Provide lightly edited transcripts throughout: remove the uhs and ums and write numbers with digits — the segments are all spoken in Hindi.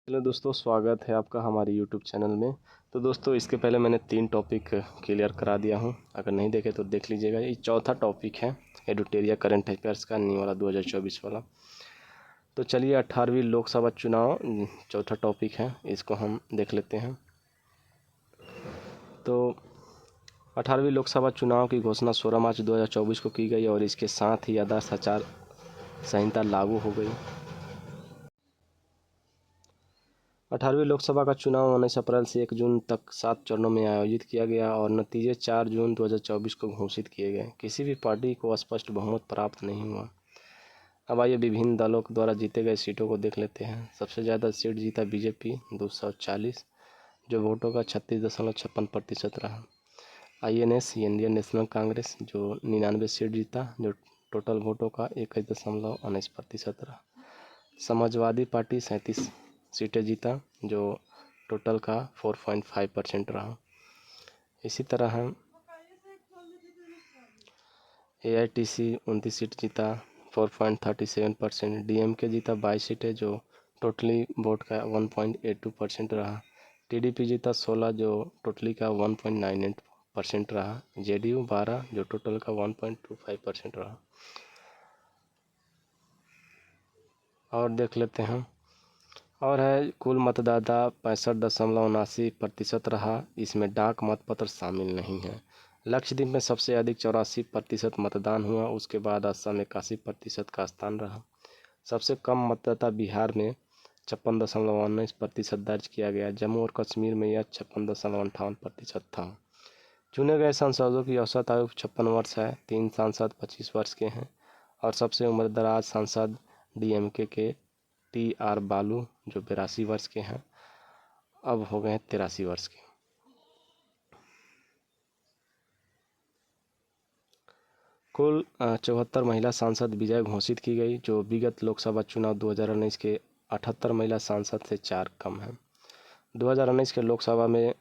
हेलो दोस्तों, स्वागत है आपका हमारे यूट्यूब चैनल में। तो दोस्तों, इसके पहले मैंने 3 टॉपिक क्लियर करा दिया हूं, अगर नहीं देखे तो देख लीजिएगा। ये चौथा टॉपिक है एडिटोरिया करंट अफेयर्स का न्यू वाला 2024 वाला। तो चलिए 18वीं लोकसभा चुनाव चौथा टॉपिक है, इसको हम देख लेते हैं। तो 18वीं लोकसभा चुनाव की घोषणा 16 मार्च 2024 को की गई और इसके साथ ही आदर्श आचार संहिता लागू हो गई। 18वीं लोकसभा का चुनाव 19 अप्रैल से 1 जून तक 7 चरणों में आयोजित किया गया और नतीजे 4 जून 2024 को घोषित किए गए। किसी भी पार्टी को स्पष्ट बहुमत प्राप्त नहीं हुआ। अब आइए विभिन्न दलों द्वारा जीते गए सीटों को देख लेते हैं। सबसे ज़्यादा सीट जीता बीजेपी 240, जो वोटों का 36.56% रहा। INS इंडियन नेशनल कांग्रेस जो 99 सीट जीता, जो टोटल वोटों का 21.19% रहा। समाजवादी पार्टी 37 सीटें जीता, जो टोटल का 4.5% रहा। इसी तरह AITC 29 सीट जीता, 4.37%। DMK जीता 22 सीटें, जो टोटली वोट का 1.82% रहा। TDP जीता 16, जो टोटली का 1.98% रहा। JDU 12, जो टोटल का 1.25% रहा। और देख लेते हैं। और है कुल मतदाता 65.79% रहा। इसमें डाक मतपत्र शामिल नहीं है। लक्षद्वीप में सबसे अधिक 84% मतदान हुआ, उसके बाद असम 81% का स्थान रहा। सबसे कम मतदाता बिहार में 56.19% दर्ज किया गया। जम्मू और कश्मीर में यह 56.58% था। चुने गए सांसदों की औसत आयु 56 वर्ष है। 3 सांसद 25 वर्ष के हैं और सबसे उम्रदराज सांसद DMK के TR बालू, जो 82 वर्ष के हैं, अब हो गए हैं 83 वर्ष के। कुल 74 महिला सांसद विजय घोषित की गई, जो विगत लोकसभा चुनाव 2019 के 78 महिला सांसद से 4 कम है। 2019 के लोकसभा में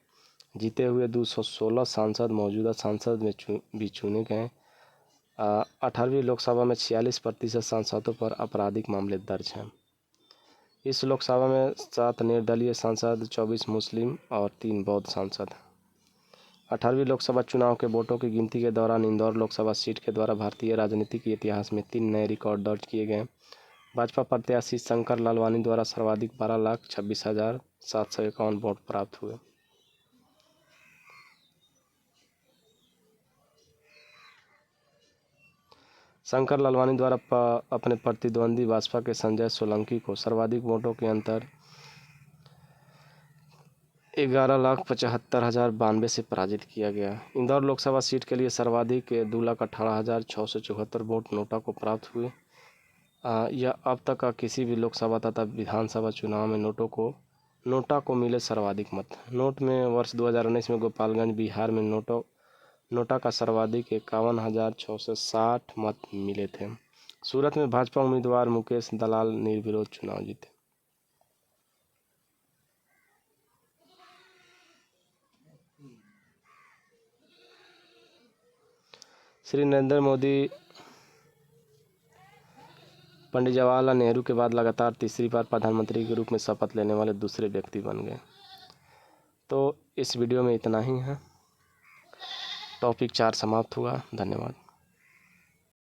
जीते हुए 216 सांसद मौजूदा सांसद में भी चुने गए। 18वीं लोकसभा में 46% सांसदों पर आपराधिक मामले दर्ज हैं। इस लोकसभा में 7 निर्दलीय सांसद, 24 मुस्लिम और 3 बौद्ध सांसद हैं। 18वीं लोकसभा चुनाव के वोटों की गिनती के दौरान इंदौर लोकसभा सीट के द्वारा भारतीय राजनीति के इतिहास में 3 नए रिकॉर्ड दर्ज किए गए। भाजपा प्रत्याशी शंकर लालवानी द्वारा सर्वाधिक 12,26,751 वोट प्राप्त हुए। शंकर लालवानी द्वारा अपने प्रतिद्वंदी भाजपा के संजय सोलंकी को सर्वाधिक वोटों के अंतर 11,75,092 से पराजित किया गया। इंदौर लोकसभा सीट के लिए सर्वाधिक 2,18,674 वोट नोटा को प्राप्त हुए। यह अब तक का किसी भी लोकसभा तथा विधानसभा चुनाव में नोटा को मिले सर्वाधिक मत। नोट में वर्ष 2019 में गोपालगंज बिहार में नोटा का सर्वाधिक 51,660 मत मिले थे। सूरत में भाजपा उम्मीदवार मुकेश दलाल निर्विरोध चुनाव जीते। श्री नरेंद्र मोदी पंडित जवाहरलाल नेहरू के बाद लगातार तीसरी बार प्रधानमंत्री के रूप में शपथ लेने वाले दूसरे व्यक्ति बन गए। तो इस वीडियो में इतना ही है। टॉपिक 4 समाप्त हुआ। धन्यवाद।